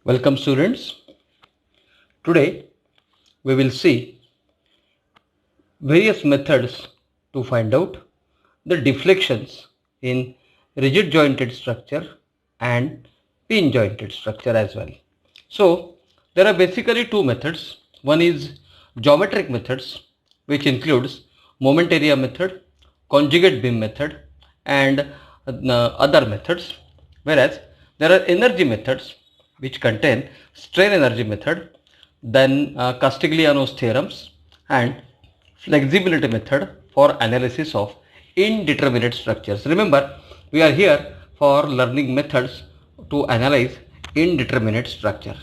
Welcome students. Today we will see various methods to find out the deflections in rigid jointed structure and pin jointed structure as well. So there are basically two methods. One is geometric methods, which includes moment area method, conjugate beam method and other methods, whereas there are energy methods which contain strain energy method, then Castigliano's theorems and flexibility method for analysis of indeterminate structures. Remember, we are here for learning methods to analyze indeterminate structure.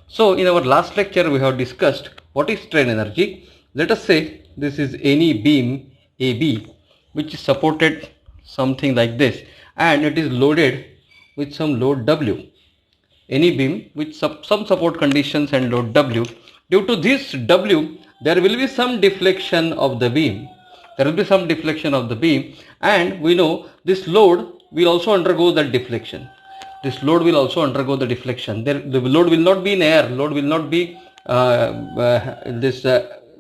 So in our last lecture we have discussed what is strain energy. Let us say this is any beam AB which is supported something like this and it is loaded with some load W. Any beam with some support conditions and load W. Due to this W, there will be some deflection of the beam. And we know this load will also undergo that deflection. The load will not be in air. Load will not be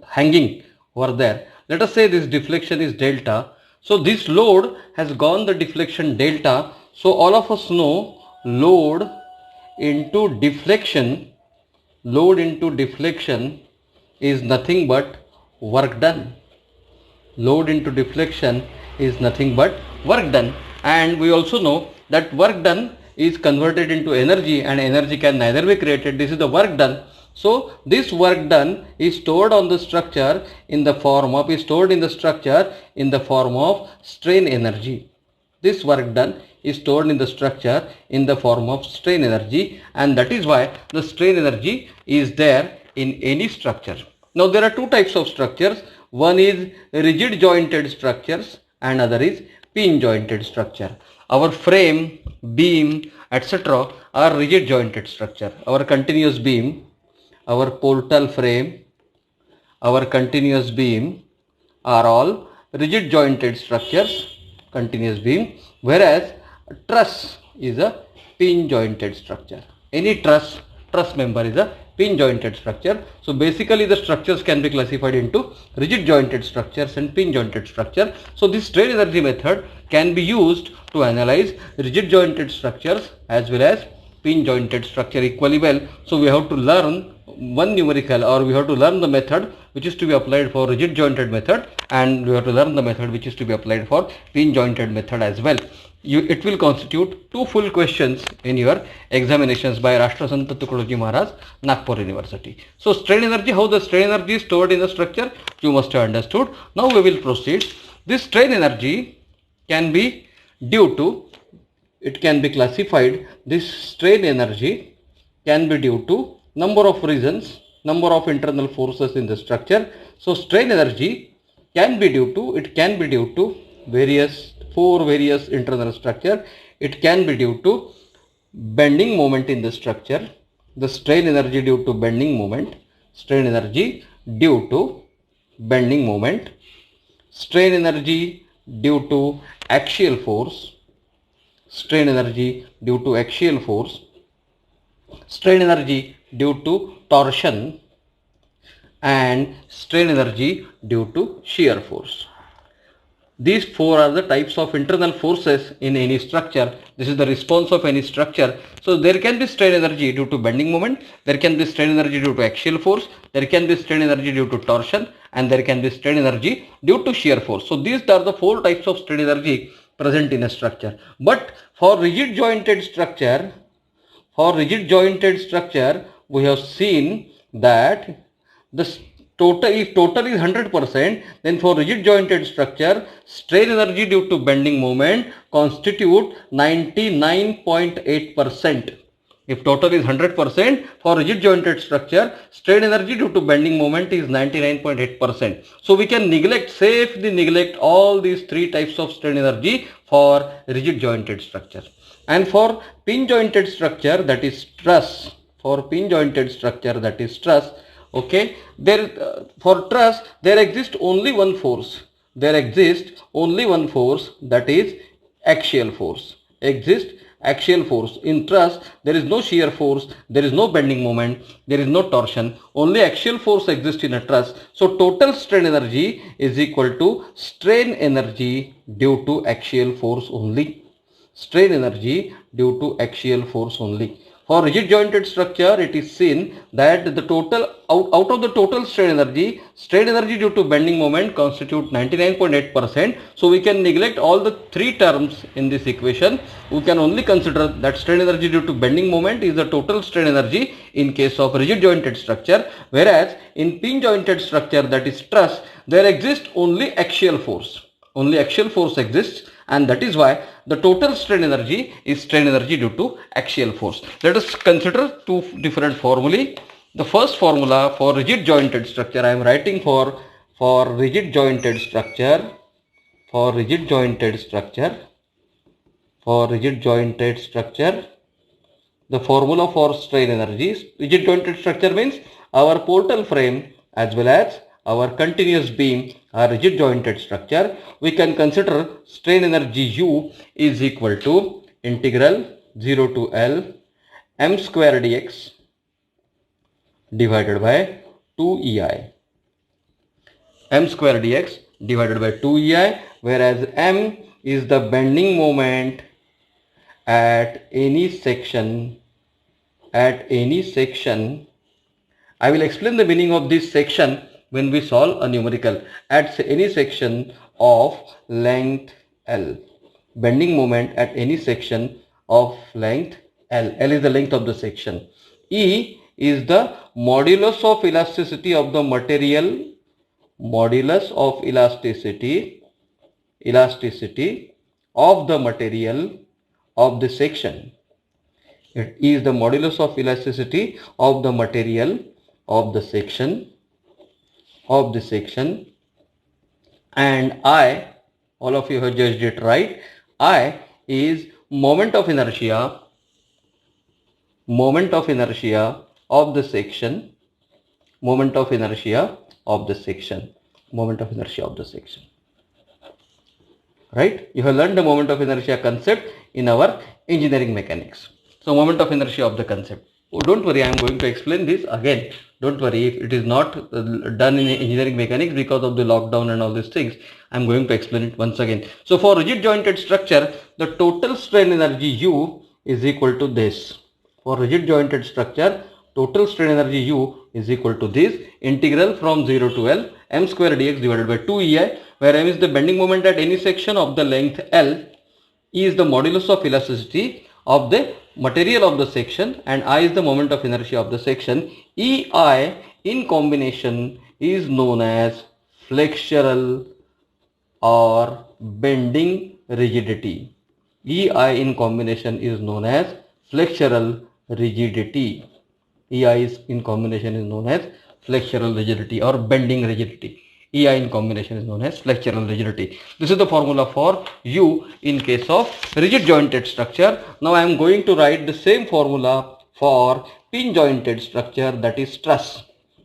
hanging over there. Let us say this deflection is delta. So this load has gone the deflection delta. So all of us know load into deflection is nothing but work done. And we also know that work done is converted into energy and energy can neither be created. This is the work done. So this work done is stored in the structure in the form of strain energy. This work done is stored in the structure in the form of strain energy, and that is why the strain energy is there in any structure. Now there are two types of structures. One is rigid jointed structures and other is pin jointed structure. Our frame, beam, etc. are rigid jointed structure. Our continuous beam, our portal frame, our continuous beam are all rigid jointed structures, continuous beam, whereas truss is a pin jointed structure. Any truss member is a pin jointed structure. So basically the structures can be classified into rigid jointed structures and pin jointed structure. So this strain energy method can be used to analyze rigid jointed structures as well as pin jointed structure equally well. So we have to learn one numerical, or we have to learn the method which is to be applied for rigid jointed method, and we have to learn the method which is to be applied for pin jointed method as well. It will constitute two full questions in your examinations by Rashtrasant Tukadoji Maharaj, Nagpur University. So strain energy, how the strain energy is stored in the structure, you must have understood. Now we will proceed. This strain energy can be due to, it can be classified, this strain energy can be due to number of reasons, number of internal forces in the structure. So strain energy can be due to various internal structure. It can be due to bending moment in the structure, the strain energy due to bending moment, strain energy due to bending moment, strain energy due to axial force, strain energy due to axial force, strain energy due to torsion, and strain energy due to shear force. These four are the types of internal forces in any structure. This is the response of any structure. So there can be strain energy due to bending moment, there can be strain energy due to axial force, there can be strain energy due to torsion, and there can be strain energy due to shear force. So these are the four types of strain energy present in a structure. But for rigid jointed structure, we have seen that if total is 100%, then for rigid jointed structure, strain energy due to bending moment constitute 99.8%. If total is 100% for rigid jointed structure, strain energy due to bending moment is 99.8%. So we can safely neglect all these three types of strain energy for rigid jointed structure. And for pin jointed structure, that is truss, okay, for truss there exists only one force, that is axial force. axial force. In truss, there is no shear force, there is no bending moment, there is no torsion, only axial force exists in a truss. So total strain energy is equal to strain energy due to axial force only. Strain energy due to axial force only. For rigid jointed structure, it is seen that the total out of the total strain energy due to bending moment constitute 99.8%. So we can neglect all the three terms in this equation. We can only consider that strain energy due to bending moment is the total strain energy in case of rigid jointed structure, whereas in pin jointed structure, that is truss, there exists only axial force. Only axial force exists, and that is why the total strain energy is strain energy due to axial force. Let us consider two different formulae. The first formula for rigid jointed structure, I am writing for rigid jointed structure, for rigid jointed structure, the formula for strain energy. Rigid jointed structure means our portal frame as well as our continuous beam are rigid jointed structure. We can consider strain energy U is equal to integral 0 to L m square dx divided by 2 EI. M square dx divided by 2 EI, whereas m is the bending moment at any section. I will explain the meaning of this section when we solve a numerical. At any section of length L. Bending moment at any section of length L. L is the length of the section. E is the modulus of elasticity of the material. Modulus of elasticity of the material of the section. It is the modulus of elasticity of the material of the section. And I, all of you have judged it right, I is moment of inertia of the section. Right? You have learned the moment of inertia concept in our engineering mechanics. So moment of inertia of the concept. Oh, don't worry, I am going to explain this again. Don't worry if it is not done in engineering mechanics because of the lockdown and all these things. I am going to explain it once again. So for rigid jointed structure, the total strain energy U is equal to this. For rigid jointed structure, total strain energy U is equal to this integral from 0 to L m square dx divided by 2 EI, where m is the bending moment at any section of the length L, E is the modulus of elasticity of the material of the section, and I is the moment of inertia of the section. EI in combination is known as flexural or bending rigidity. EI in combination is known as flexural rigidity. EI is in combination is known as flexural rigidity or bending rigidity. EI in combination is known as flexural rigidity. This is the formula for U in case of rigid jointed structure. Now I am going to write the same formula for pin jointed structure, that is truss.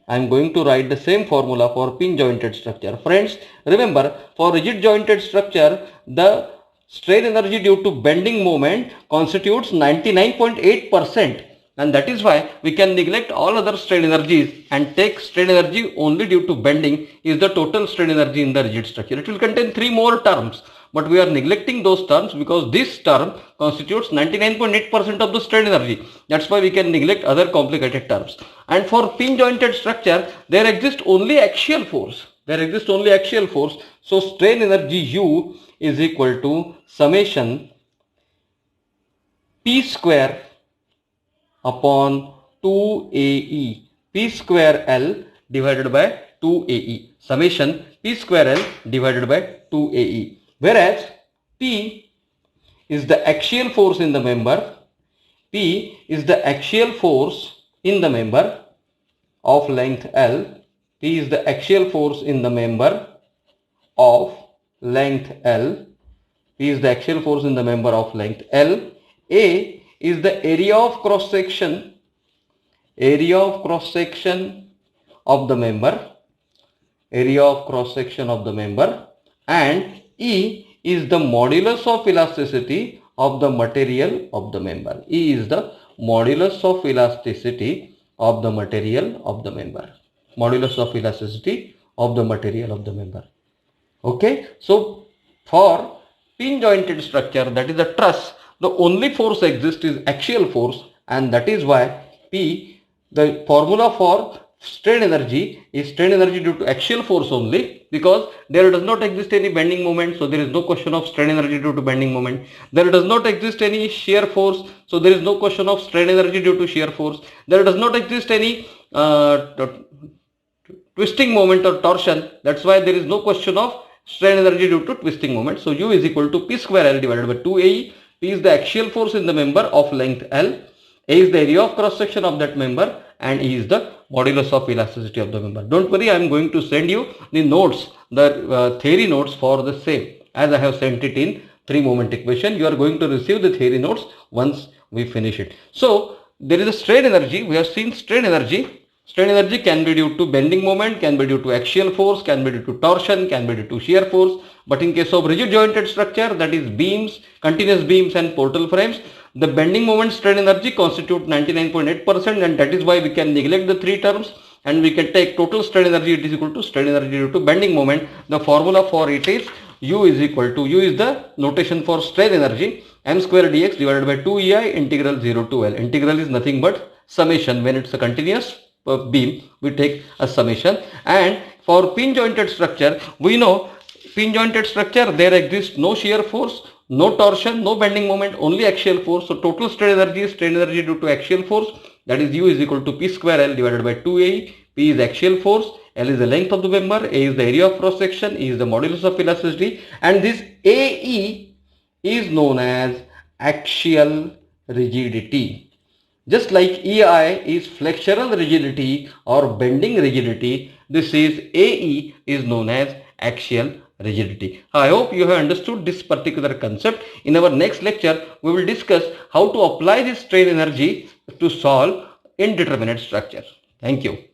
I am going to write the same formula for pin jointed structure. Friends, remember, for rigid jointed structure, the strain energy due to bending moment constitutes 99.8%. And that is why we can neglect all other strain energies and take strain energy only due to bending is the total strain energy in the rigid structure. It will contain 3 more terms, but we are neglecting those terms because this term constitutes 99.8% of the strain energy. That's why we can neglect other complicated terms. And for pin jointed structure, there exists only axial force. So strain energy U is equal to summation P square upon 2AE, P square L divided by 2AE, summation P square L divided by 2AE, whereas P is the axial force in the member, of length L, P is the axial force in the member of length L, A is the area of cross section of the member, and E is the modulus of elasticity of the material of the member. E is the modulus of elasticity of the material of the member. Modulus of elasticity of the material of the member. Okay, so for pin jointed structure, that is a truss, the only force exists is axial force, and that is why P, the formula for strain energy is strain energy due to axial force only, because there does not exist any bending moment, so there is no question of strain energy due to bending moment. There does not exist any shear force, so there is no question of strain energy due to shear force. There does not exist any twisting moment or torsion, that's why there is no question of strain energy due to twisting moment. So U is equal to P square L divided by 2AE. P is the axial force in the member of length L. A is the area of cross section of that member, and E is the modulus of elasticity of the member. Don't worry, I am going to send you the notes, the theory notes for the same, as I have sent it in 3 moment equation. You are going to receive the theory notes once we finish it. So there is a strain energy. We have seen strain energy. Strain energy can be due to bending moment, can be due to axial force, can be due to torsion, can be due to shear force. But in case of rigid jointed structure, that is beams, continuous beams and portal frames, the bending moment strain energy constitute 99.8%, and that is why we can neglect the 3 terms and we can take total strain energy. It is equal to strain energy due to bending moment. The formula for it is U is equal to, U is the notation for strain energy, m square dx divided by 2EI integral 0 to L. Integral is nothing but summation. When it's a continuous beam, we take a summation. And for pin jointed structure, we know pin jointed structure, there exists no shear force, no torsion, no bending moment, only axial force. So total strain energy is strain energy due to axial force, that is U is equal to P square L divided by 2A. P is axial force, L is the length of the member, A is the area of cross section, E is the modulus of elasticity, and this AE is known as axial rigidity. Just like EI is flexural rigidity or bending rigidity, this is AE is known as axial rigidity. I hope you have understood this particular concept. In our next lecture, we will discuss how to apply this strain energy to solve indeterminate structure. Thank you.